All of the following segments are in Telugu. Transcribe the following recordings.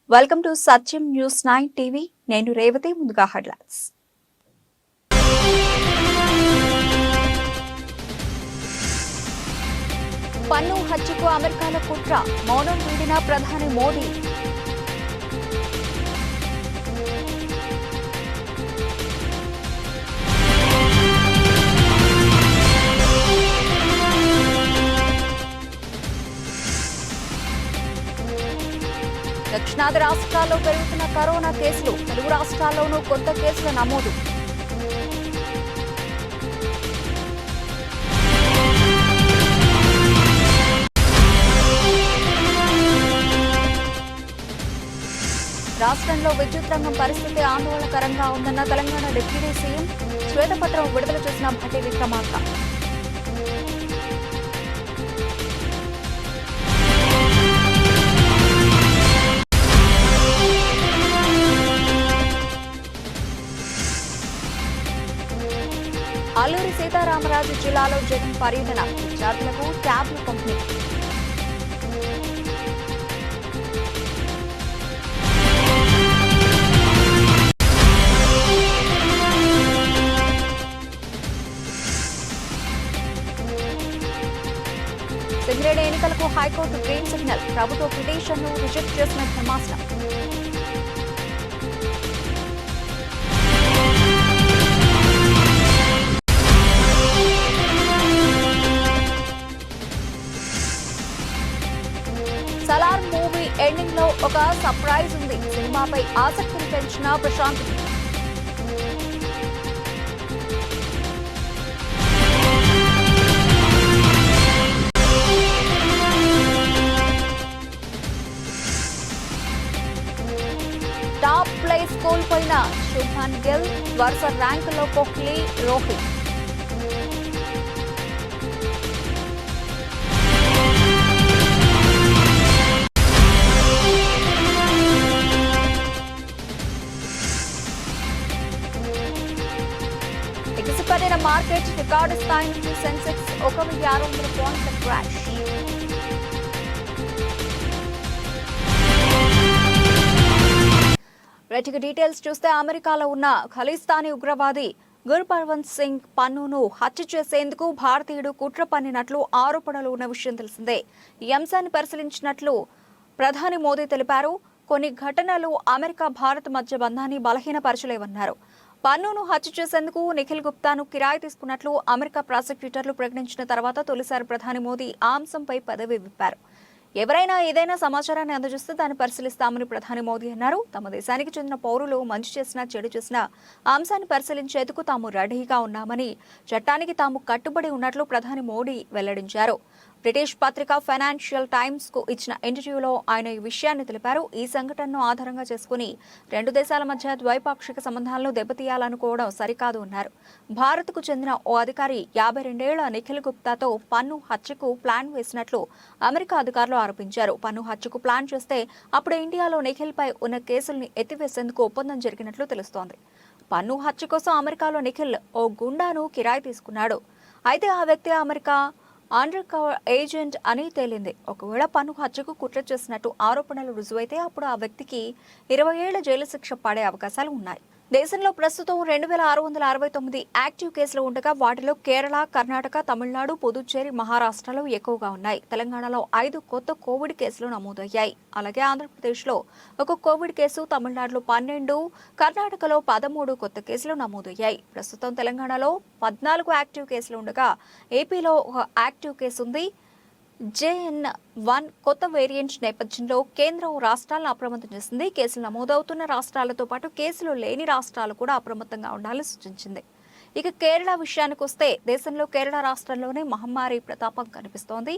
Welcome to Satyam news 9 TV. నేను రేవతి. ముందుగా హెడ్లైన్స్. పన్ను హత్యకు అమెరికాలో కుట్ర, మౌనం వీడిన ప్రధాని మోదీ. దక్షిణాది రాష్ట్రాల్లో పెరుగుతున్న కరోనా కేసులు, తెలుగు రాష్ట్రాల్లోనూ కొత్త కేసుల నమోదు. రాష్ట్రంలో విద్యుత్ రంగం పరిస్థితి ఆందోళనకరంగా ఉందన్న తెలంగాణ డిప్యూటీ సీఎం. శ్వేతపత్రం విడుదల చేసిన భట్టి విక్రమార్క. అల్లూరి సీతారామరాజు జిల్లాలో జగన్ పర్యటన, విద్యార్థులకు ట్యాబ్లు పంపిణీ. సింగరేణి ఎన్నికలకు హైకోర్టు గ్రీన్ సిగ్నల్, ప్రభుత్వ పిటిషన్ను రిజెక్ట్ చేసిన ధర్మాసనం. సలార్ మూవీ ఎండింగ్ లో ఒక సర్ప్రైజ్ ఉంది. సినిమాపై ఆసక్తిని పెంచిన ప్రశాంత్. టాప్ ప్లేస్ కోల్పోయిన శుభ్మన్ గిల్, వరుస ర్యాంకులో కోహ్లీ, రోహిత్. ఎగిసిపడిన మార్కెట్, రికార్డు స్థాయి నుంచి సెన్సెక్స్ 1600 పాయింట్ల క్రాష్. రైట్గా డీటెయిల్స్ చూస్తే, అమెరికాలో ఉన్న ఖలిస్తానీ ఉగ్రవాది గుర్పర్వంత్ సింగ్ పన్నును హత్య చేసేందుకు భారతీయుడు కుట్ర పన్నినట్లు ఆరోపణలు ఉన్న విషయం తెలిసిందే. ఈ అంశాన్ని పరిశీలించినట్లు ప్రధాని మోదీ తెలిపారు. కొన్ని ఘటనలు అమెరికా భారత్ మధ్య బంధాన్ని బలహీనపరచలేవన్నారు. పన్నును హత్య చేసేందుకు నిఖిల్ గుప్తాను కిరాయి తీసుకున్నట్లు అమెరికా ప్రాసిక్యూటర్లు ప్రకటించిన తర్వాత తొలిసారి ప్రధాని మోదీ ఆ అంశంపై పెదవి విప్పారు. ఎవరైనా ఏదైనా సమాచారాన్ని అందజేస్తే దాన్ని పరిశీలిస్తామని ప్రధాని మోదీ అన్నారు. తమ దేశానికి చెందిన పౌరులు మంచి చేసినా చెడు చేసినా ఆ అంశాన్ని పరిశీలించేందుకు తాము రెడీగా ఉన్నామని, చట్టానికి తాము కట్టుబడి ఉన్నట్లు ప్రధాని మోదీ వెల్లడించారు. బ్రిటిష్ పత్రిక ఫైనాన్షియల్ టైమ్స్ కు ఇచ్చిన ఇంటర్వ్యూలో ఆయన ఈ విషయాన్ని తెలిపారు. ఈ సంఘటనను ఆధారంగా చేసుకుని రెండు దేశాల మధ్య ద్వైపాక్షిక సంబంధాలను దెబ్బతీయాలనుకోవడం సరికాదు అన్నారు. భారత్కు చెందిన ఓ అధికారి 52 ఏళ్ల నిఖిల్ గుప్తాతో పన్ను హత్యకు ప్లాన్ వేసినట్లు అమెరికా అధికారులు ఆరోపించారు. పన్ను హత్యకు ప్లాన్ చేస్తే అప్పుడు ఇండియాలో నిఖిల్ పై ఉన్న కేసుల్ని ఎత్తివేసేందుకు ఒప్పందం జరిగినట్లు తెలుస్తోంది. పన్ను హత్య కోసం అమెరికాలో నిఖిల్ ఓ గుండాను కిరాయి తీసుకున్నాడు. అయితే ఆ వ్యక్తి అమెరికా అండర్ కవర్ ఏజెంట్ అని తేలింది. ఒకవేళ పన్ను హత్యకు కుట్ర చేసినట్టు ఆరోపణలు రుజువైతే అప్పుడు ఆ వ్యక్తికి 20 ఏళ్ల జైలు శిక్ష పడే అవకాశాలు ఉన్నాయి. దేశంలో ప్రస్తుతం 2669 యాక్టివ్ కేసులు ఉండగా వాటిలో కేరళ, కర్ణాటక, తమిళనాడు, పుదుచ్చేరి, మహారాష్ట్రలో ఎక్కువగా ఉన్నాయి. తెలంగాణలో 5 కొత్త కోవిడ్ కేసులు నమోదయ్యాయి. అలాగే ఆంధ్రప్రదేశ్లో 1 కోవిడ్ కేసు, తమిళనాడులో 12, కర్ణాటకలో 13 కొత్త కేసులు నమోదయ్యాయి. ప్రస్తుతం తెలంగాణలో 14 యాక్టివ్ కేసులు ఉండగా ఏపీలో 1 యాక్టివ్ కేసు ఉంది. JN.1 కొత్త వేరియంట్ నేపథ్యంలో కేంద్రం రాష్ట్రాలను అప్రమత్తం చేసింది. కేసులు నమోదవుతున్న రాష్ట్రాలతో పాటు కేసులు లేని రాష్ట్రాలు కూడా అప్రమత్తంగా ఉండాలని సూచించింది. ఇక కేరళ విషయానికి వస్తే, దేశంలో కేరళ రాష్ట్రంలోనే మహమ్మారి ప్రతాపం కనిపిస్తోంది.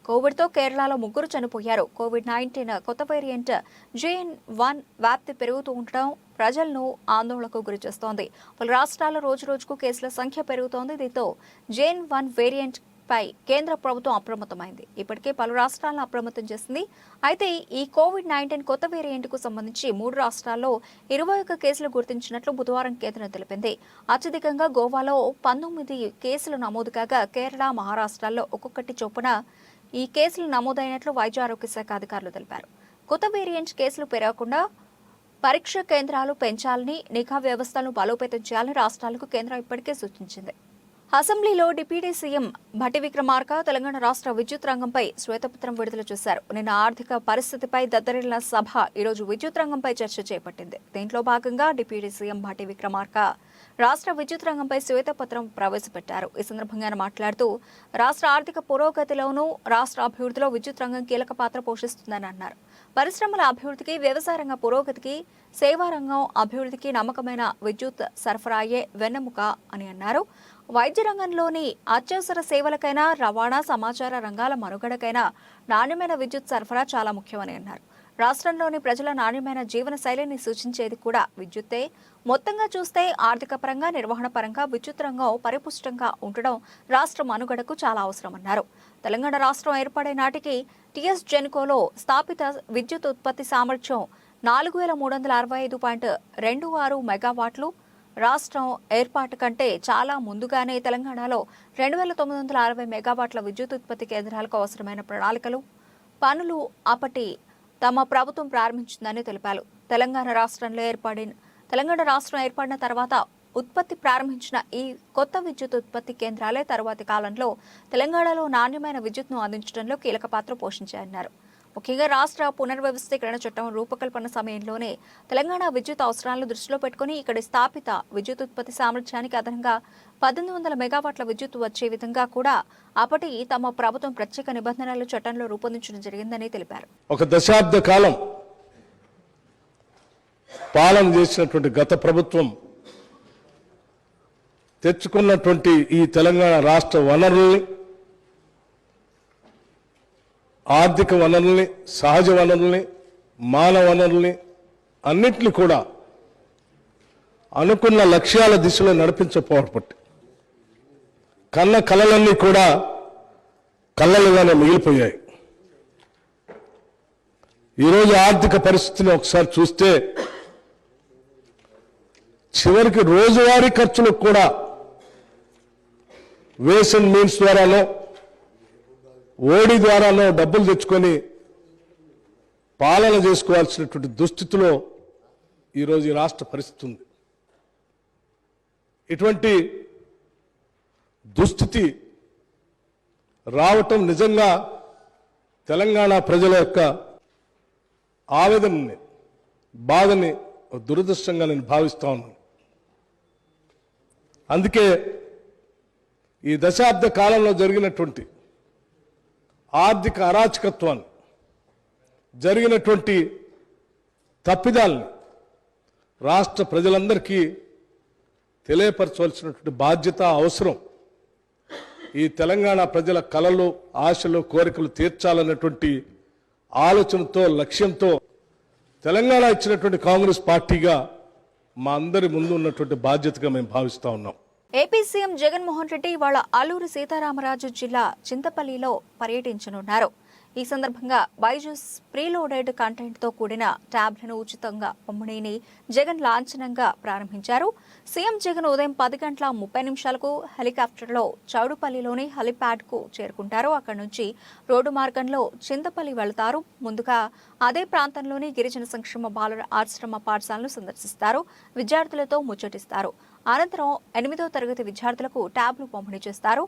కోవిడ్తో కేరళలో 3 చనిపోయారు. కోవిడ్-19 కొత్త వేరియంట్ JN.1 వ్యాప్తి పెరుగుతూ ఉండడం ప్రజలను ఆందోళనకు గురిచేస్తోంది. పలు రాష్ట్రాల్లో రోజురోజుకు కేసుల సంఖ్య పెరుగుతోంది. దీంతో JN.1 వేరియంట్ పై కేంద్ర ప్రభుత్వం అప్రమత్తమైంది. ఇప్పటికే పలు రాష్ట్రాలను అప్రమత్తం చేసింది. అయితే ఈ కోవిడ్-19 కొత్త వేరియంట్ కు సంబంధించి 3 రాష్ట్రాల్లో 21 కేసులు గుర్తించినట్లు బుధవారం కేంద్రం తెలిపింది. అత్యధికంగా గోవాలో 19 కేసులు నమోదు కాగా కేరళ, మహారాష్ట్రలో ఒక్కొక్కటి చొప్పున ఈ కేసులు నమోదైనట్లు వైద్య ఆరోగ్య శాఖ అధికారులు తెలిపారు. కొత్త వేరియంట్ కేసులు పెరగకుండా పరీక్ష కేంద్రాలు పెంచాలని, నిఘా వ్యవస్థలను బలోపేతం చేయాలని రాష్ట్రాలకు కేంద్రం ఇప్పటికే సూచించింది. అసెంబ్లీలో డిప్యూటీ సీఎం భట్టి విక్రమార్క తెలంగాణ రాష్ట్ర విద్యుత్ రంగంపై శ్వేతపత్రం విడుదల చేశారు. నిన్న ఆర్థిక పరిస్థితిపై దద్దరిల్లిన సభ ఈరోజు విద్యుత్ రంగంపై చర్చ చేపట్టింది. దీంట్లో భాగంగా డిప్యూటీ సీఎం భట్టి విక్రమార్క రాష్ట్ర విద్యుత్ రంగంపై శ్వేతపత్రం ప్రవేశపెట్టారు. ఈ సందర్భంగా ఆయన మాట్లాడుతూ రాష్ట్ర ఆర్థిక పురోగతిలోనూ రాష్ట్ర అభివృద్ధిలో విద్యుత్ రంగం కీలక పాత్ర పోషిస్తుందని అన్నారు. పరిశ్రమల అభివృద్ధికి, వ్యవసాయ రంగ పురోగతికి, సేవా రంగం అభివృద్ధికి నమ్మకమైన విద్యుత్ సరఫరాయే వెన్నెముక అని అన్నారు. వైద్య రంగంలోని అత్యవసర సేవలకైనా, రవాణా, సమాచార రంగాల మనుగడకైనా నాణ్యమైన విద్యుత్ సరఫరా చాలా ముఖ్యమని అన్నారు. రాష్ట్రంలోని ప్రజల నాణ్యమైన జీవన శైలిని సూచించేది కూడా విద్యుత్తే. మొత్తంగా చూస్తే ఆర్థిక పరంగా, నిర్వహణ పరంగా విద్యుత్ రంగం పరిపుష్టంగా ఉండడం రాష్ట్ర మనుగడకు చాలా అవసరమన్నారు. తెలంగాణ రాష్ట్రం ఏర్పడే నాటికి టీఎస్ జెన్కోలో స్థాపిత విద్యుత్ ఉత్పత్తి సామర్థ్యం 4365.26 మెగావాట్లు. రాష్ట్రం ఏర్పాటు కంటే చాలా ముందుగానే తెలంగాణలో 2960 మెగావాట్ల విద్యుత్ ఉత్పత్తి కేంద్రాలకు అవసరమైన ప్రణాళికలు, పనులు అప్పటి తమ ప్రభుత్వం ప్రారంభించిందని తెలిపారు. తెలంగాణ రాష్ట్రం ఏర్పడిన తర్వాత ఉత్పత్తి ప్రారంభించిన ఈ కొత్త విద్యుత్ ఉత్పత్తి కేంద్రాలే తరువాతి కాలంలో తెలంగాణలో నాణ్యమైన విద్యుత్ను అందించడంలో కీలక పాత్ర పోషించాయన్నారు. ముఖ్యంగా రాష్ట్ర పునర్వ్యవస్థీకరణ చట్టం రూపకల్పన సమయంలోనే తెలంగాణ విద్యుత్ అవసరాలను దృష్టిలో పెట్టుకుని ఇక్కడి స్థాపిత విద్యుత్ ఉత్పత్తి సామర్థ్యానికి అదనంగా 1800 మెగావాట్ల విద్యుత్ వచ్చే విధంగా కూడా అప్పటి తమ ప్రభుత్వం ప్రత్యేక నిబంధనలు చట్టంలో రూపొందించడం జరిగిందని తెలిపారు. ఒక దశాబ్ద కాలం పాలన చేసినటువంటి గత ప్రభుత్వం తెచ్చుకున్నటువంటి ఈ తెలంగాణ రాష్ట్ర వనరుల్ని, ఆర్థిక వనరుల్ని, సహజ వనరుల్ని, మానవ వనరుల్ని అన్నింటినీ కూడా అనుకున్న లక్ష్యాల దిశలో నడిపించకపోవడం కన్న కలలన్నీ కూడా కళ్ళలుగానే మిగిలిపోయాయి. ఈరోజు ఆర్థిక పరిస్థితిని ఒకసారి చూస్తే చివరికి రోజువారీ ఖర్చులకు కూడా వేస్ అండ్ మీన్స్ ద్వారానో, ఓడి ద్వారానో డబ్బులు తెచ్చుకొని పాలన చేసుకోవాల్సినటువంటి దుస్థితిలో ఈరోజు ఈ రాష్ట్ర పరిస్థితి ఉంది. ఇటువంటి దుస్థితి రావటం నిజంగా తెలంగాణ ప్రజల యొక్క ఆవేదనని, బాధని దురదృష్టంగా నేను భావిస్తా ఉన్నాను. అందుకే ఈ దశాబ్ద కాలంలో జరిగినటువంటి ఆర్థిక అరాచకత్వాన్ని, జరిగినటువంటి తప్పిదాల్ని రాష్ట్ర ప్రజలందరికీ తెలియపరచవలసినటువంటి బాధ్యత, అవసరం. ఈ తెలంగాణ ప్రజల కలలు, ఆశలు, కోరికలు తీర్చాలన్నటువంటి ఆలోచనతో, లక్ష్యంతో తెలంగాణ ఇచ్చినటువంటి కాంగ్రెస్ పార్టీగా మా అందరి ముందు ఉన్నటువంటి బాధ్యతగా మేము భావిస్తా ఉన్నాం. ఏపీ సీఎం జగన్మోహన్ రెడ్డి ఇవాళ అల్లూరి సీతారామరాజు జిల్లా చింతపల్లిలో పర్యటించనున్నారు. ఈ సందర్భంగా బైజూస్ ప్రీలోడెడ్ కంటెంట్ తో కూడిన ట్యాబ్లను ఉచితంగా పంపిణీని జగన్ లాంఛనంగా ప్రారంభించారు. సీఎం జగన్ ఉదయం 10:30 హెలికాప్టర్లో చౌడుపల్లిలోని హెలిప్యాడ్ కు చేరుకుంటారు. అక్కడి నుంచి రోడ్డు మార్గంలో చింతపల్లి వెళతారు. ముందుగా అదే ప్రాంతంలోని గిరిజన సంక్షేమ బాలుర ఆశ్రమ పాఠశాలను సందర్శిస్తారు. విద్యార్థులతో ముచ్చటిస్తారు. అనంతరం 8వ తరగతి విద్యార్థులకు ట్యాబ్లు పంపిణీ చేస్తారు.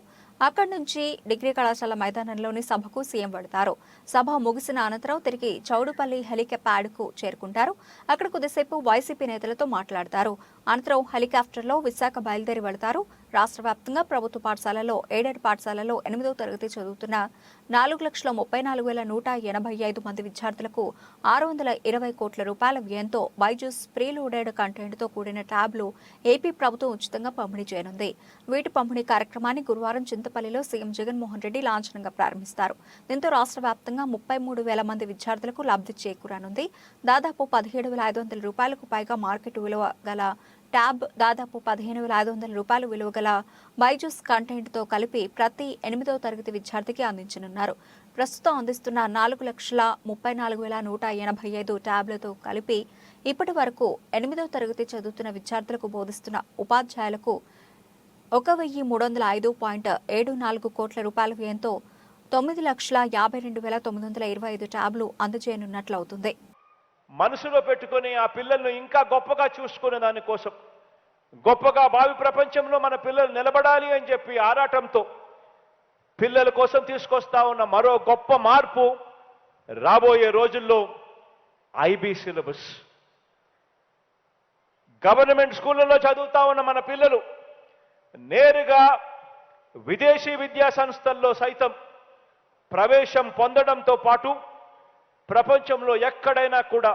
అక్కడి నుంచి డిగ్రీ కళాశాల మైదానంలోని సభకు సీఎం వెళతారు. సభ ముగిసిన అనంతరం తిరిగి చౌడుపల్లి హెలిప్యాడ్ కు చేరుకుంటారు. అక్కడ కొద్దిసేపు వైసీపీ నేతలతో మాట్లాడతారు. అనంతరం హెలికాప్టర్లో విశాఖ బయలుదేరి వెళతారు. రాష్ట్ర వ్యాప్తంగా ప్రభుత్వ పాఠశాలలో, ఎయిడెడ్ పాఠశాలలో 8వ తరగతి చదువుతున్న 4,34,185 మంది విద్యార్థులకు 620 కోట్ల రూపాయల వ్యయంతో బైజూస్ ప్రీలోడెడ్ కంటెంట్ తో కూడిన ట్యాబ్లు ఏపీ ప్రభుత్వం ఉచితంగా పంపిణీ చేయనుంది. వీటి పంపిణీ కార్యక్రమాన్ని గురువారం చింతపల్లిలో సీఎం జగన్మోహన్ రెడ్డి లాంఛనంగా ప్రారంభిస్తారు. దీంతో రాష్ట్ర వ్యాప్తంగా 33,000 మంది విద్యార్థులకు లబ్ధి చేకూరనుంది. దాదాపు 17,500 రూపాయలకు పైగా మార్కెట్ విలువ గల ట్యాబ్, దాదాపు 15,500 రూపాయలు విలువ గల బైజూస్ కంటెంట్ తో కలిపి ప్రతి 8వ తరగతి విద్యార్థికి అందించనున్నారు. ప్రస్తుతం అందిస్తున్న 4,34,185 ట్యాబ్లతో కలిపి ఇప్పటి వరకు 8వ తరగతి చదువుతున్న విద్యార్థులకు బోధిస్తున్న ఉపాధ్యాయులకు 1,305.74 కోట్ల రూపాయల వ్యయంతో 9,52,925 ట్యాబ్లు అందజేయనున్నట్లు అవుతుంది. మనసులో పెట్టుకొని ఆ పిల్లలను ఇంకా గొప్పగా చూసుకునే దానికోసం, గొప్పగా భావి ప్రపంచంలో మన పిల్లలు నిలబడాలి అని చెప్పి ఆరాటంతో పిల్లల కోసం తీసుకొస్తా ఉన్న మరో గొప్ప మార్పు రాబోయే రోజుల్లో ఐబీ సిలబస్. గవర్నమెంట్ స్కూళ్ళలో చదువుతా ఉన్న మన పిల్లలు నేరుగా విదేశీ విద్యా సంస్థల్లో సైతం ప్రవేశం పొందడంతో పాటు ప్రపంచంలో ఎక్కడైనా కూడా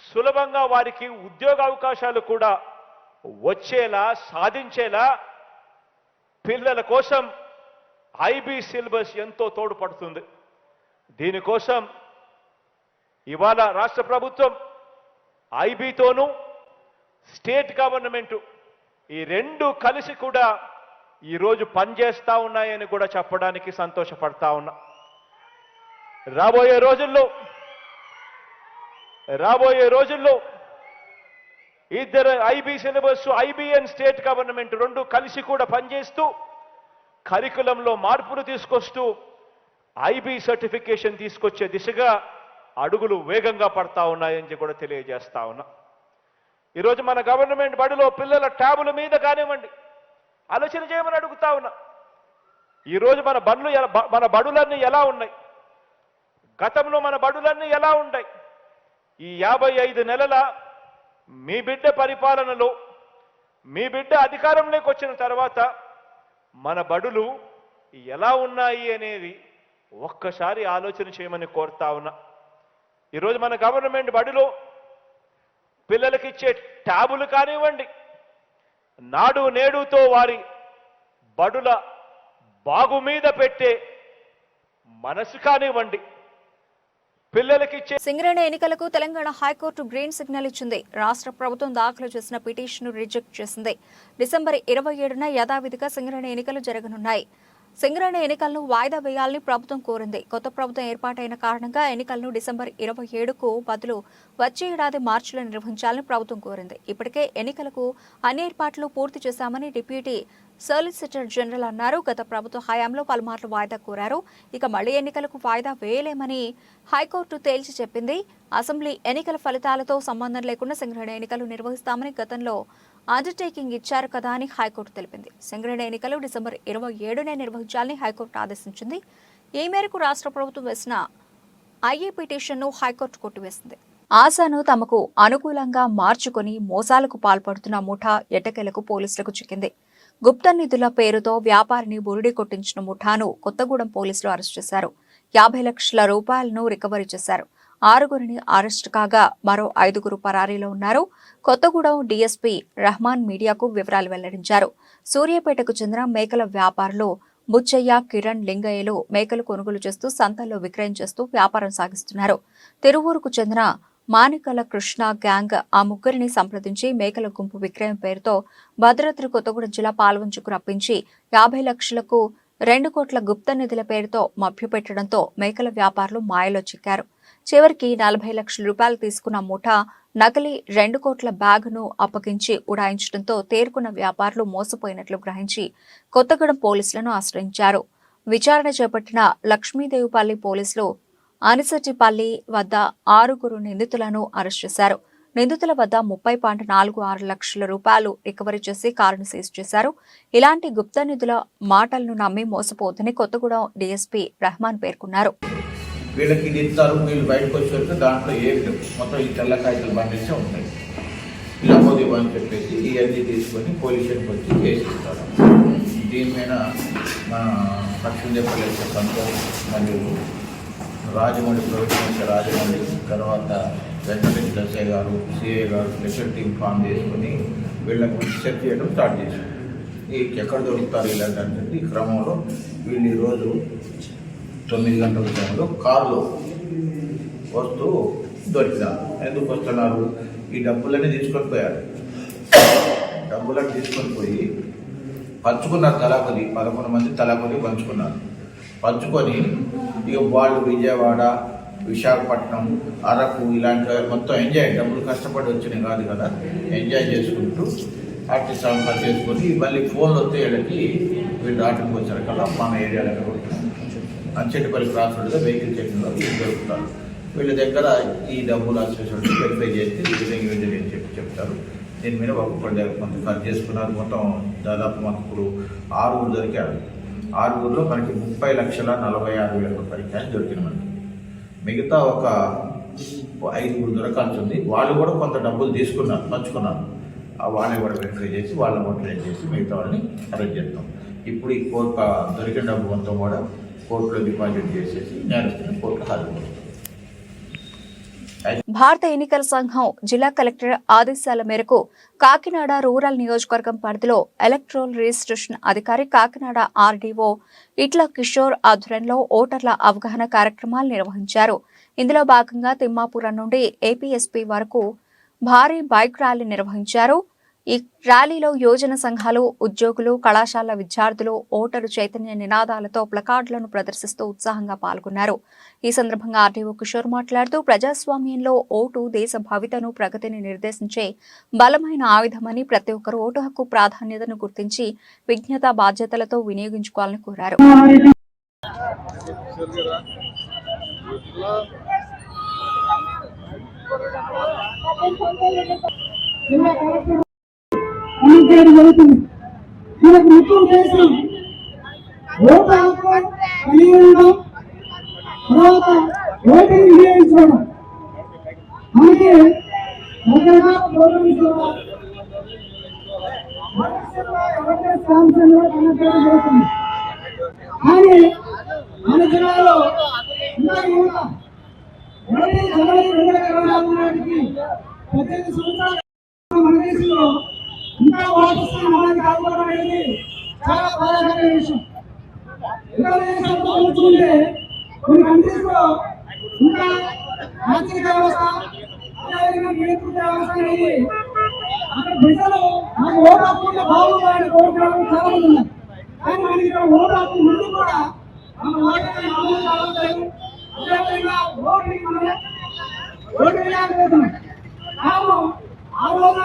సులభంగా వారికి ఉద్యోగ అవకాశాలు కూడా వచ్చేలా సాధించేలా పిల్లల కోసం ఐబీ సిలబస్ ఎంతో తోడ్పడుతుంది. దీనికోసం ఇవాళ రాష్ట్ర ప్రభుత్వం ఐబీతోనూ స్టేట్ గవర్నమెంట్ ఈ రెండు కలిసి కూడా ఈరోజు పనిచేస్తా ఉన్నాయని కూడా చెప్పడానికి సంతోషపడతా ఉన్నా. రాబోయే రోజుల్లో ఇద్దరు IB syllabus, IB and state government రెండు కలిసి కూడా పనిచేస్తూ కరికులంలో మార్పులు తీసుకొస్తూ ఐబీ సర్టిఫికేషన్ తీసుకొచ్చే దిశగా అడుగులు వేగంగా పడతా ఉన్నాయని కూడా తెలియజేస్తా ఉన్నా. ఈరోజు మన గవర్నమెంట్ బడిలో పిల్లల ట్యాబుల మీద కానివ్వండి ఆలోచన చేయమని అడుగుతా ఉన్నా. ఈరోజు మన బడులన్నీ ఎలా ఉన్నాయి, గతంలో మన బడులన్నీ ఎలా ఉన్నాయి, ఈ 55 నెలల మీ బిడ్డ పరిపాలనలో మీ బిడ్డ అధికారంలోకి వచ్చిన తర్వాత మన బడులు ఎలా ఉన్నాయి అనేది ఒక్కసారి ఆలోచన చేయమని కోరుతా ఉన్నా. ఈరోజు మన గవర్నమెంట్ బడిలో పిల్లలకి ఇచ్చే ట్యాబులు కానివ్వండి, నాడు నేడుతో వారి బడుల బాగు మీద పెట్టే మనసు కానివ్వండి, పిల్లలకిచ్చే సింగరేణి ఎన్నికలకు తెలంగాణ హైకోర్టు గ్రీన్ సిగ్నల్ ఇచ్చింది. రాష్ట్ర ప్రభుత్వం దాఖలు చేసిన పిటిషన్ను రిజెక్ట్ చేసింది. డిసెంబర్ 27న యథావిధిగా సింగరేణి ఎన్నికలు జరగనున్నాయి. సింగరేణి ఎన్నికలను వాయిదా వేయాలని ప్రభుత్వం కోరింది. కొత్త ప్రభుత్వం ఏర్పాటైన కారణంగా ఎన్నికలను డిసెంబర్ 27కు బదులు వచ్చే ఏడాది మార్చిలో నిర్వహించాలని ప్రభుత్వం కోరింది. ఇప్పటికే ఎన్నికలకు అన్ని ఏర్పాట్లు పూర్తి చేశామని డిప్యూటీ సోలిసిటర్ జనరల్ అన్నారు. గత ప్రభుత్వ హయాంలో పలుమార్లు వాయిదా కోరారు. ఇక మళ్లీ ఎన్నికలకు వాయిదా వేయలేమని హైకోర్టు తేల్చి చెప్పింది. అసెంబ్లీ ఎన్నికల ఫలితాలతో సంబంధం లేకుండా సింగరేణి ఎన్నికలు నిర్వహిస్తామని గతంలో అండర్టేకింగ్ ఇచ్చారు కదా అని హైకోర్టు తెలిపింది. సింగరేణి ఎన్నికలు డిసెంబర్ 27నే నిర్వహించాలని హైకోర్టు ఆదేశించింది. ఈ మేరకు రాష్ట్ర ప్రభుత్వం వేసిన ఐఏ పిటిషన్ను హైకోర్టు కొట్టివేసింది. ఆశాను తమకు అనుకూలంగా మార్చుకుని మోసాలకు పాల్పడుతున్న ముఠా ఎట్టకేలకు పోలీసులకు చిక్కింది. గుప్త నిధుల పేరుతో వ్యాపారిని బురిడి కొట్టించిన ముఠాను కొత్తగూడెం పోలీసులు అరెస్ట్ చేశారు. 50 లక్షల రూపాయలను రికవరీ చేశారు. 6గురిని అరెస్టు కాగా మరో 5గురు పరారీలో ఉన్నారు. కొత్తగూడెం డీఎస్పీ రహమాన్ మీడియాకు వివరాలు వెల్లడించారు. సూర్యాపేటకు చెందిన మేకల వ్యాపారులు బుచ్చయ్య, కిరణ్, లింగయ్యలు మేకలు కొనుగోలు చేస్తూ సంతల్లో విక్రయం చేస్తూ వ్యాపారం సాగిస్తున్నారు. తిరువూరుకు చెందిన మానికల కృష్ణ గ్యాంగ్ ఆ ముగ్గురిని సంప్రదించి మేకల గుంపు విక్రయం పేరుతో భద్రాద్రి కొత్తగూడెం జిల్లా పాల్వంచుకు రప్పించి 50 లక్షలకు 2 కోట్ల గుప్త నిధుల పేరుతో మభ్యపెట్టడంతో మేకల వ్యాపారులు మాయలో చిక్కారు. చివరికి 40 లక్షల రూపాయలు తీసుకున్న ముఠా నకిలీ 2 కోట్ల బ్యాగును అప్పగించి ఉడాయించడంతో తేరుకున్న వ్యాపారులు మోసపోయినట్లు గ్రహించి కొత్తగూడెం పోలీసులను ఆశ్రయించారు. విచారణ చేపట్టిన లక్ష్మీదేవిపల్లి పోలీసులు అనిసటిపల్లి వద్ద 6గురు నిందితులను అరెస్ట్ చేశారు. నిందితుల వద్ద 30.46 లక్షల రూపాయలు రికవరీ చేసి కారును సీజ్ చేశారు. ఇలాంటి గుప్త నిధుల మాటలను నమ్మి మోసపోతుందని కొత్తగూడెం డీఎస్పీ రహమాన్ పేర్కొన్నారు. వీళ్ళకి ఇది ఇస్తారు, వీళ్ళు బయటకు వచ్చేసరికి దాంట్లో ఏం లేవు, మొత్తం ఈ తెల్ల కాగితాలు బండిస్తే ఉంటాయి. ఇలా మోదీవని చెప్పేసి ఇవన్నీ తీసుకొని పోలీస్ స్టేషన్కి వచ్చి కేసు ఇస్తారు. దీని మీద మన లక్ష్మీదేవిపల్లి సంతోష్ మరియు రాజమౌళి ప్రొఫెసర్ రాజమౌళి, తర్వాత వెంకటేశ్వర ఎస్ఐ గారు, సిఐ గారు స్పెషల్ టీం ఫామ్ చేసుకుని వీళ్ళకి సెర్చ్ చేయడం స్టార్ట్ చేశారు. ఎక్కడ దొరుకుతారు ఇలాంటి ఈ క్రమంలో వీళ్ళు ఈరోజు 9 గంటల టైంలో కారులో వస్తూ దొరికినారు. ఎందుకు వస్తున్నారు? ఈ డబ్బులన్నీ తీసుకొని పోయారు. డబ్బులన్నీ తీసుకొని పోయి పంచుకున్నారు. తలాకొది 11 మంది తలాకొది పంచుకున్నారు. పంచుకొని ఇక వాళ్ళు విజయవాడ, విశాఖపట్నం, అరకు ఇలాంటి మొత్తం ఎంజాయ్, డబ్బులు కష్టపడి వచ్చినాయి కాదు కదా, ఎంజాయ్ చేసుకుంటూ ఆర్టిస్ట్ సంపాదన చేసుకొని మళ్ళీ ఫోన్లు వస్తే వీళ్ళకి వీళ్ళు ఆటకు వచ్చారు కదా మన ఏరియాలో అంచెటిపల్లి క్రాస్ రోడ్డుగా వెహికల్ చెకింగ్లో వీళ్ళు దొరుకుతారు. వీళ్ళ దగ్గర ఈ డబ్బులు అసోసియేషన్ వెరిఫై చేసి ఈ విధంగా అని చెప్పి చెప్తారు. దీని మీద ఒక్కొక్కటి దగ్గర కొంత ఖర్చు చేసుకున్నారు. మొత్తం దాదాపు మనకు ఇప్పుడు 6 దొరికారు. 6లో మనకి 30,46,000 రూపాయలు క్యాష్ దొరికింది మనకి. మిగతా ఒక 5 దొరకాల్సి ఉంది. వాళ్ళు కూడా కొంత డబ్బులు తీసుకున్నారు, పంచుకున్నారు. వాళ్ళని కూడా వెరిఫై చేసి వాళ్ళని మోటివేట్ చేసి మిగతా వాళ్ళని అరెస్ట్ చేస్తాం. ఇప్పుడు ఈ కోర్టు దొరికిన డబ్బు మొత్తం కూడా కోర్టులో డిపాజిట్ చేసేసి నేరస్తుని కోర్టులో హాజరు. భారత ఎన్నికల సంఘం జిల్లా కలెక్టర్ ఆదేశాల మేరకు కాకినాడ రూరల్ నియోజకవర్గం పరిధిలో ఎలక్ట్రల్ రిజిస్ట్రేషన్ అధికారి కాకినాడ ఆర్డీఓ ఇట్ల కిషోర్ ఆధ్వర్యంలో ఓటర్ల అవగాహన కార్యక్రమాలు నిర్వహించారు. ఇందులో భాగంగా తిమ్మాపురం నుండి ఏపీఎస్పీ వరకు భారీ బైక్ ర్యాలీ నిర్వహించారు. ఈ ర్యాలీలో యోజన సంఘాలు, ఉద్యోగులు, కళాశాల విద్యార్థులు ఓటరు చైతన్య నినాదాలతో ప్లకార్డులను ప్రదర్శిస్తూ ఉత్సాహంగా పాల్గొన్నారు. ఈ సందర్భంగా ఆర్డీఓ కిషోర్ మాట్లాడుతూ ప్రజాస్వామ్యంలో ఓటు దేశ భవితను, ప్రగతిని నిర్దేశించే బలమైన ఆయుధమని, ప్రతి ఒక్కరూ ఓటు హక్కు ప్రాధాన్యతను గుర్తించి విజ్ఞత బాధ్యతలతో వినియోగించుకోవాలని కోరారు. జరుగుతుంది. మనకు ముఖ్య ఉద్దేశం ఓటు హక్కు కలిగి ఉండడం, తర్వాత ఓటుని వినియోగించుకోవడం. మనకి రకరకాల ప్రోగ్రామ్స్ జరుగుతుంది. కానీ మన జిల్లాలో ఇంకా యువత జనవరి 2024 నాటికి 18 సంవత్సరాలు మన దేశంలో ఇంకా ఓటర్స్ మనకి కాకపోవడం అనేది చాలా బాధాకరమైన విషయం. ఇతర దేశాలతో పోల్చుకుంటే కొన్ని కంట్రీస్ లో ఇంకా ఆర్థిక వ్యవస్థ, అదేవిధంగా నియంత్రణ వ్యవస్థ అనేది అక్కడ ప్రజలు మనకు ఓటు హక్కు బాగుండాలని కోరుకోవడం చాలా మంది ఉన్నారు. కానీ మనకి ఇక్కడ ఓటు హక్కు ముందు కూడా మన ఓటర్ని అమలు కావట్లేదు. అదేవిధంగా ఓటు వేయాలనుకుంటున్నాం. కారణం ఆ రోజు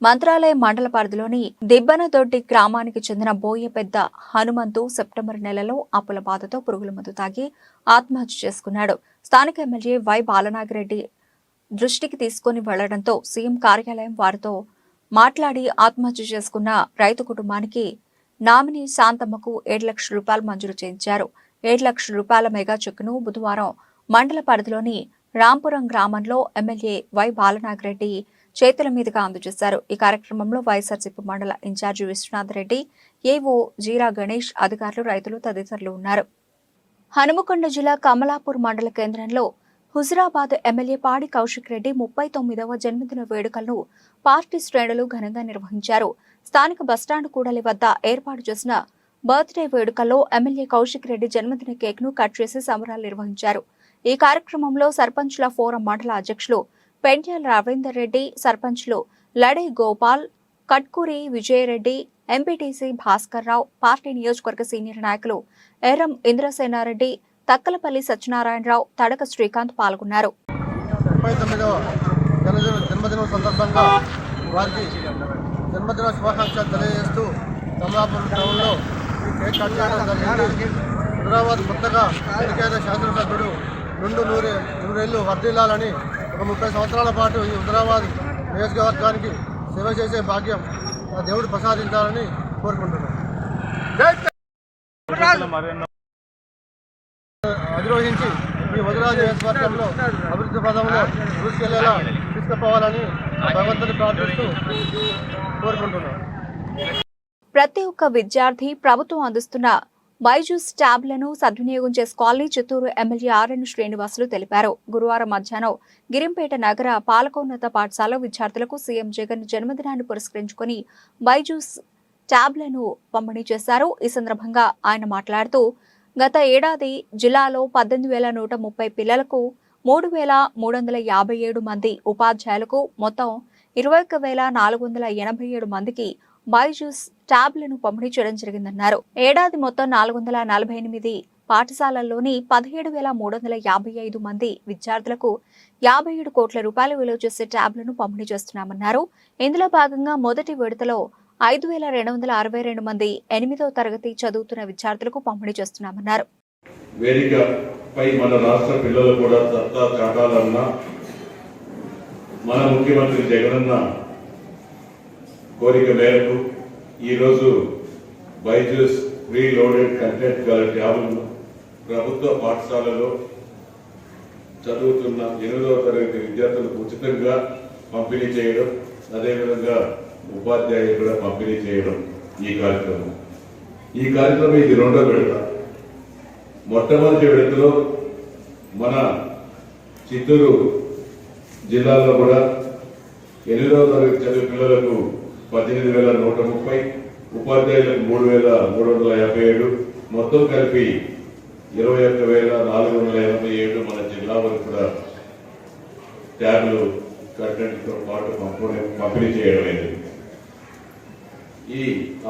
మంత్రాలయ మండల పరిధిలోని దిబ్బనదొడ్డి గ్రామానికి చెందిన బోయపెద్ద హనుమంతు సెప్టెంబర్ నెలలో అప్పుల బాధతో పురుగుల మందు తాగి ఆత్మహత్య చేసుకున్నాడు. స్థానిక ఎమ్మెల్యే వై బాలనాగిరెడ్డి దృష్టికి తీసుకుని వెళ్లడంతో సీఎం కార్యాలయం వారితో మాట్లాడి ఆత్మహత్య చేసుకున్న రైతు కుటుంబానికి నామినీ శాంతమ్మకు 7 లక్షల రూపాయలు మంజూరు చేయించారు. 7 లక్షల రూపాయల మెగా చెక్కును బుధవారం మండల పరిధిలోని రాంపురం గ్రామంలో ఎమ్మెల్యే వై బాలనాగిరెడ్డి చేతుల మీదుగా అందజేశారు. ఈ కార్యక్రమంలో వైఎస్ఆర్సీపీ మండల ఇన్ఛార్జి విశ్వనాథ్ రెడ్డి, ఏవో జీరా గణేష్, అధికారులు, రైతులు తదితరులు ఉన్నారు. హనుమకొండ జిల్లా కమలాపూర్ మండల కేంద్రంలో హుజురాబాద్ ఎమ్మెల్యే పాడి కౌశిక్ రెడ్డి 39వ జన్మదిన వేడుకలను పార్టీ శ్రేణులు ఘనంగా నిర్వహించారు. స్థానిక బస్టాండ్ కూడలి వద్ద ఏర్పాటు చేసిన బర్త్డే వేడుకల్లో ఎమ్మెల్యే కౌశిక్ రెడ్డి జన్మదిన కేక్ ను కట్ చేసి సంబరాలు నిర్వహించారు. ఈ కార్యక్రమంలో సర్పంచ్ల ఫోరం మండల అధ్యక్షులు పెంట్యాల రవీందర్ రెడ్డి, సర్పంచ్లు లడే గోపాల్, కట్కూరి విజయరెడ్డి, ఎంపీటీసీ భాస్కర్ రావు, పార్టీ నియోజకవర్గ సీనియర్ నాయకులు ఎర్రం ఇంద్రసేనారెడ్డి, తక్కలపల్లి సత్యనారాయణరావు, తడక శ్రీకాంత్ పాల్గొన్నారు. 39వ జన్మదినం సందర్భంగా వారికి జన్మదిన శుభాకాంక్షలు తెలియజేస్తూ కమలాపురం టౌన్లో ఈ కేక్ కట్ చేయడం జరిగింది. హైదరాబాద్ కొత్తగా ఎన్నికైన శాసనసభ్యుడు నుండు నూరేళ్లు వర్ధిల్లాలని, ఒక 30 సంవత్సరాల పాటు ఈ హైదరాబాద్ నియోజకవర్గానికి సేవ చేసే భాగ్యం ఆ దేవుడు ప్రసాదించాలని కోరుకుంటున్నాను. అధిరోహించి ఈ వదిరాజు నియోజకవర్గంలో అభివృద్ధి పదంలో దూసుకెళ్లేలా తీసుకుపోవాలని భగవంతుని ప్రార్థిస్తూ కోరుకుంటున్నాను. ప్రతి ఒక్క విద్యార్థి ప్రభుత్వం అందిస్తున్న బైజూస్ ట్యాబ్లను సద్వినియోగం చేసుకోవాలని చిత్తూరు ఎమ్మెల్యే ఆర్ఎన్ శ్రీనివాసులు తెలిపారు. గురువారం మధ్యాహ్నం గిరింపేట నగర పాలకోన్నత పాఠశాల విద్యార్థులకు సీఎం జగన్ జన్మదినాన్ని పురస్కరించుకుని బైజూస్ ట్యాబ్లను పంపిణీ చేశారు. ఈ సందర్భంగా ఆయన మాట్లాడుతూ గత ఏడాది జిల్లాలో 18,130 పిల్లలకు 3,357 మంది ఉపాధ్యాయులకు మొత్తం 21,487 మందికి బైజూస్ ట్యాబ్లను పంపిణీ చేయడం జరిగిందన్నారు. ఏడాది మొత్తం 448 పాఠశాలల్లోని 17,355 మంది విద్యార్థులకు 57 కోట్ల రూపాయల విలువ చేసే ట్యాబ్లను పంపిణీ చేస్తున్నామన్నారు. ఇందులో భాగంగా మొదటి విడతలో 5,262 మంది 8వ తరగతి చదువుతున్న విద్యార్థులకు పంపిణీ చేస్తున్నామన్నారు. వేదికపై మన రాష్ట్ర పిల్లలు కూడా సత్తా చాటాలన్నా మన ముఖ్యమంత్రి జగనన్న కోరిక మేరకు ఈరోజు బైజూస్ ప్రీ లోడెడ్ కంటెంట్ గల ట్యాబ్లను ప్రభుత్వ పాఠశాలలో చదువుతున్న 8వ తరగతి విద్యార్థులకు ఉచితంగా పంపిణీ చేయడం, అదేవిధంగా ఉపాధ్యాయులు కూడా పంపిణీ చేయడం ఈ కార్యక్రమం. ఇది 2వ విడత. మొట్టమొదటి విడతలో మన చిత్తూరు జిల్లాలో కూడా 8వ తరగతి చదివే పిల్లలకు 18,130, ఉపాధ్యాయులకు 3,357, మొత్తం కలిపి 21,487 మన జిల్లా వరకు కూడా ట్యాబ్లు కంటెంట్తో పాటు పంపిణీ చేయడమైంది. ఈ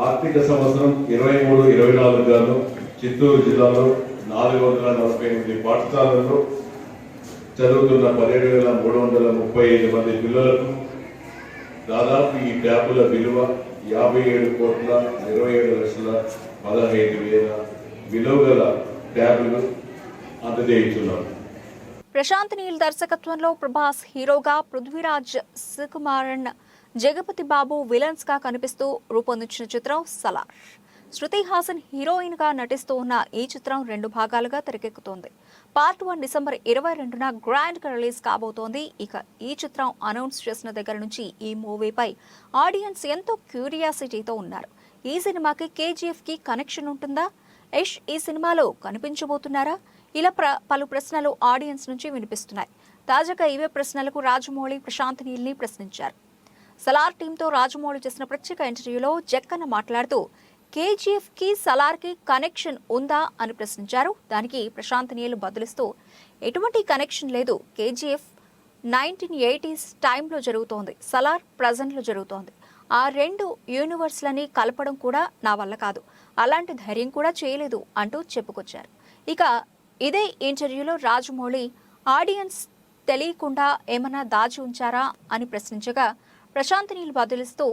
ఆర్థిక సంవత్సరం 23-24 గాను చిత్తూరు జిల్లాలో 448 పాఠశాలల్లో చదువుతున్న 17,335 మంది పిల్లలకు దాదాపు ఈ ట్యాబుల విలువ 57,27,15,000 విలువ గల ట్యాబులు అందజేయించున్నారు. ప్రశాంత్ నీల్ దర్శకత్వంలో ప్రభాస్ హీరోగా, పృథ్వీరాజ్, సుకుమారన్, జగపతి బాబు విలన్స్ గా కనిపిస్తూ రూపొందించిన చిత్రం సలార్. శృతి హాసన్ హీరోయిన్ గా నటిస్తూ ఉన్న ఈ చిత్రం 2 భాగాలుగా తెరకెక్కుతోంది. పార్ట్ 1 డిసెంబర్ 22న గ్రాండ్ గా రిలీజ్ కాబోతోంది. ఇక ఈ చిత్రం అనౌన్స్ చేసిన దగ్గర నుంచి ఈ మూవీపై ఆడియన్స్ ఎంతో క్యూరియాసిటీతో ఉన్నారు. ఈ సినిమాకి కేజీఎఫ్ కి కనెక్షన్ ఉంటుందా? యష్ ఈ సినిమాలో కనిపించబోతున్నారా? ఇలా పలు ప్రశ్నలు ఆడియన్స్ నుంచి వినిపిస్తున్నాయి. తాజాగా ఇవే ప్రశ్నలకు రాజమౌళి ప్రశాంత్ నీల్ని ప్రశ్నించారు. సలార్ టీంతో రాజమౌళి చేసిన ప్రత్యేక ఇంటర్వ్యూలో జక్కన్న మాట్లాడుతూ కేజీఎఫ్ కి సలార్ కి కనెక్షన్ ఉందా అని ప్రశ్నించారు. దానికి ప్రశాంత్ నీల్ బదులిస్తూ ఎటువంటి కనెక్షన్ లేదు. కేజీఎఫ్ 1980s టైంలో జరుగుతోంది, సలార్ ప్రజెంట్ లో జరుగుతోంది. ఆ 2 యూనివర్స్లని కలపడం కూడా నా వల్ల కాదు, అలాంటి ధైర్యం కూడా చేయలేదు అంటూ చెప్పుకొచ్చారు. ఇక ఇదే ఇంటర్వ్యూలో రాజమౌళి ఆడియన్స్ తెలియకుండా ఏమన్నా దాచి ఉంచారా అని ప్రశ్నించగా ప్రశాంత్ నీల్ బదులిస్తూ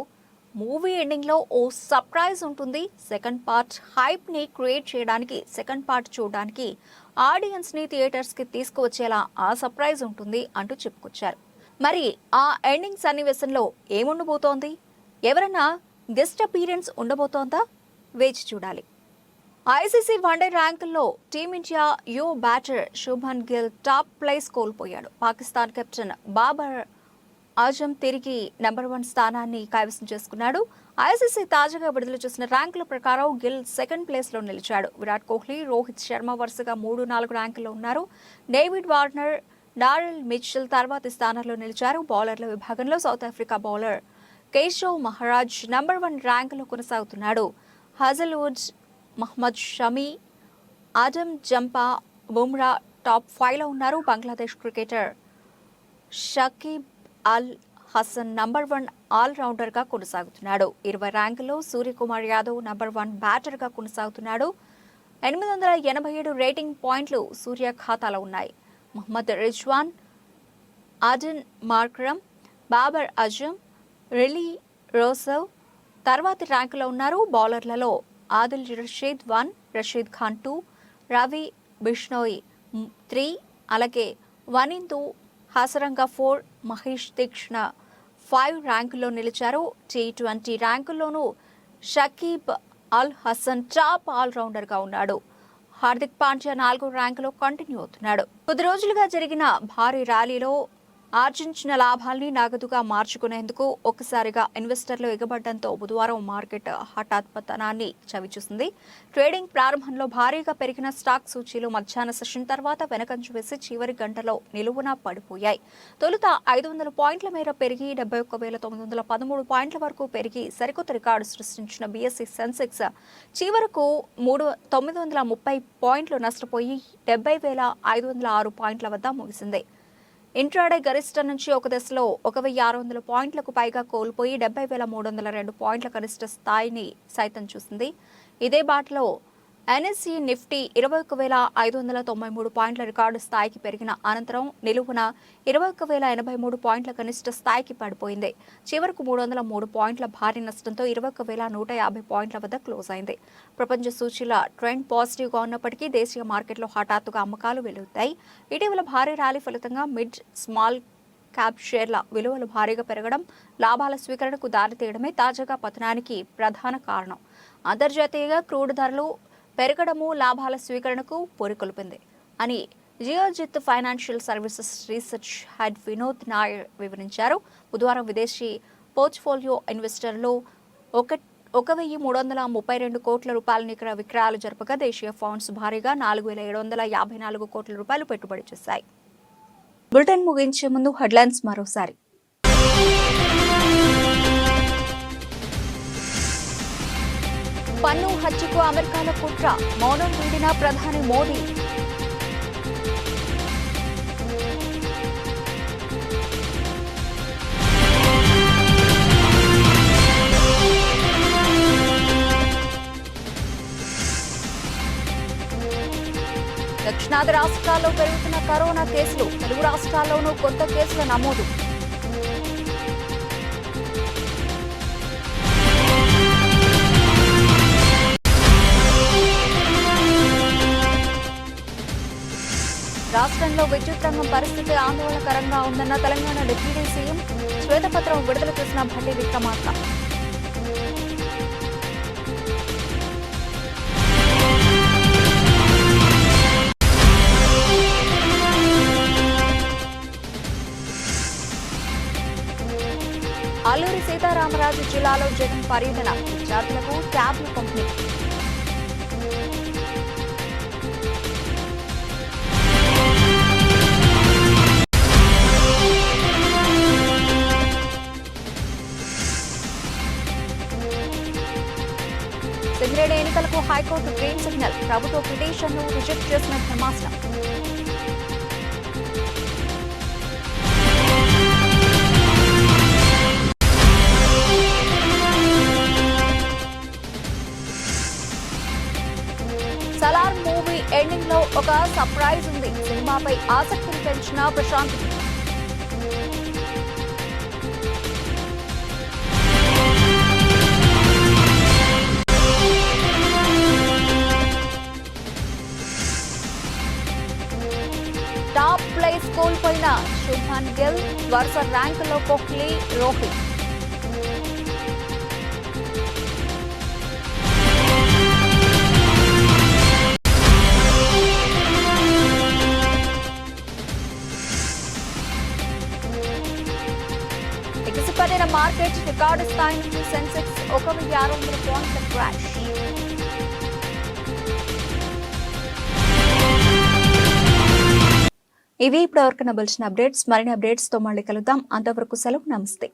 మూవీ ఎండింగ్ లో ఓ సర్ప్రైజ్ ఉంటుంది. సెకండ్ పార్ట్ హైప్ ని క్రియేట్ చేయడానికి, సెకండ్ పార్ట్ చూడడానికి ఆడియన్స్ ని థియేటర్స్ కి తీసుకువచ్చేలా ఆ సర్ప్రైజ్ ఉంటుంది అంటూ చెప్పుకొచ్చారు. మరి ఆ ఎండింగ్ సన్నివేశంలో ఏముండబోతోంది? ఎవరన్నా గెస్ట్ అపీరెన్స్ ఉండబోతోందా? వేచి చూడాలి. ఐసీసీ వన్డే ర్యాంకుల్లో టీమిండియా యువ batter Shubman Gill top place కోల్పోయాడు. పాకిస్తాన్ కెప్టెన్ బాబర్ ఆజం తిరిగి నెంబర్ 1 స్థానాన్ని కైవసం చేసుకున్నాడు. ఐసీసీ తాజాగా విడుదల చేసిన ర్యాంకుల ప్రకారం గిల్ సెకండ్ ప్లేస్ లో నిలిచాడు. విరాట్ కోహ్లీ, రోహిత్ శర్మ వరుసగా 3-4 ర్యాంకుల్లో ఉన్నారు. డేవిడ్ వార్నర్, డారెల్ మిచెల్ తర్వాతి స్థానాల్లో నిలిచారు. బౌలర్ల విభాగంలో South Africa bowler Keshav Maharaj number 1 ర్యాంకులో కొనసాగుతున్నాడు. Hazlewood, Mohammed Shami, Adam Zampa, Bumrah top 5లో ఉన్నారు. Bangladesh cricketer Shakib Al Hasan number 1 allrounder గా కొనసాగుతున్నాడు. 20 ర్యాంకులో సూర్యకుమార్ యాదవ్ నంబర్ 1 బ్యాటర్ గా కొనసాగుతున్నాడు. 887 రేటింగ్ పాయింట్లు సూర్య ఖాతాలో ఉన్నాయి. Mohammad Rizwan, Aiden Markram, Babar Azam, Rilee Rossouw తర్వాతి ర్యాంకులో ఉన్నారు. బౌలర్లలో ఆదిల్ రషీద్ 1, రషీద్ ఖాన్ 2, రవి బిష్ణోయ్ 3, అలాగే వనిందు హాసరంగా 4, మహేష్ తీక్షణ 5 ర్యాంకుల్లో నిలిచారు. T20 ర్యాంకుల్లోనూ Shakib Al Hasan top allrounder గా ఉన్నాడు. హార్దిక్ పాండ్యా 4వ ర్యాంకులో కంటిన్యూ అవుతున్నాడు. కొద్ది రోజులుగా జరిగిన భారీ ర్యాలీలో ఆర్జించిన లాభాల్ని నగదుగా మార్చుకునేందుకు ఒక్కసారిగా ఇన్వెస్టర్లు ఎగబడ్డంతో బుధవారం మార్కెట్ హఠాత్ పతనాన్ని చవిచూసింది. ట్రేడింగ్ ప్రారంభంలో భారీగా పెరిగిన స్టాక్ సూచీలు మధ్యాహ్న సెషన్ తర్వాత వెనకంజు వేసి చివరి గంటలో నిలువున పడిపోయాయి. తొలుత 500 పాయింట్ల మేర పెరిగి 71,913 పాయింట్ల వరకు పెరిగి సరికొత్త రికార్డు సృష్టించిన బీఎస్ఈ సెన్సెక్స్ చివరకు 930 పాయింట్లు నష్టపోయి 70,506 పాయింట్ల వద్ద ముగిసింది. ఇంట్రాడే గరిష్ట నుంచి ఒక దశలో 1,600 పాయింట్లకు పైగా కోల్పోయి 70,302 పాయింట్ల కనిష్ట స్థాయిని సైతం చూసింది. ఇదే బాటలో ఎన్ఎస్ఈ నిఫ్టీ 21,593 పాయింట్ల రికార్డు స్థాయికి పెరిగిన అనంతరం నిలువున 21,083 పాయింట్ల కనిష్ట స్థాయికి పడిపోయింది. చివరకు 303 పాయింట్ల భారీ నష్టంతో 21,150 పాయింట్ల వద్ద క్లోజ్ అయింది. ప్రపంచ సూచీల ట్రెండ్ పాజిటివ్గా ఉన్నప్పటికీ దేశీయ మార్కెట్లో హఠాత్తుగా అమ్మకాలు వెలువెత్తాయి. ఇటీవల భారీ ర్యాలీ ఫలితంగా మిడ్ స్మాల్ క్యాప్ షేర్ల విలువలు భారీగా పెరగడం, లాభాల స్వీకరణకు దారితీయడమే తాజాగా పతనానికి ప్రధాన కారణం. అంతర్జాతీయంగా క్రూడ్ ధరలు పెరగడము లాభాల స్వీకరణకు పొరికొల్పింది అని Geojit financial services research head Vinod Nair వివరించారు. బుధవారం విదేశీ పోర్ట్ఫోలియో ఇన్వెస్టర్లు 1,332 కోట్ల రూపాయల నికర విక్రయాలు జరపగా దేశీయ ఫండ్స్ భారీగా 4,754 కోట్ల రూపాయలు పెట్టుబడి చేశాయి. బులెటిన్ ముగించే ముందు హెడ్లైన్స్ మరోసారి. పన్ను హత్యకు అమెరికాలో కుట్ర, మౌనం వీడిన ప్రధాని మోదీ. దక్షిణాది రాష్ట్రాల్లో పెరుగుతున్న కరోనా కేసులు, తెలుగు రాష్ట్రాల్లోనూ కొత్త కేసుల నమోదు. రాష్ట్రంలో విద్యుత్ రంగం పరిస్థితి ఆందోళనకరంగా ఉందన్న తెలంగాణ డిప్యూటీ సీఎం. శ్వేతపత్రం విడుదల చేసిన భట్టి విక్రమార్క. అల్లూరి సీతారామరాజు జిల్లాలో జగన్ పర్యటన, విద్యార్థులకు ట్యాబ్లు పంపిణీ. సింగరేణి ఎన్నికలకు హైకోర్టు గ్రీన్ సిగ్నల్, ప్రభుత్వ పిటిషన్ను రిజెక్ట్ చేసిన ధర్మాసనం. సలార్ మూవీ ఎండింగ్ లో ఒక సర్ప్రైజ్ ఉంది. సినిమాపై ఆసక్తిని పెంచిన ప్రశాంత్. టాప్ ప్లేస్ కోల్పోయిన శుభ్మన్ గిల్, వరుస ర్యాంకుల్లో కోహ్లీ, రోహిత్. ఎగిసిపడిన మార్కెట్, రికార్డు స్థాయి నుంచి సెన్సెక్స్ 1,600 పాయింట్ల క్రాష్. ఇవి ఇప్పటివరకు నబల్చిన అప్డేట్స్. మరిన్ని అప్డేట్స్ తో మళ్ళీ కలుద్దాం. అంతవరకు సెలవు, నమస్తే.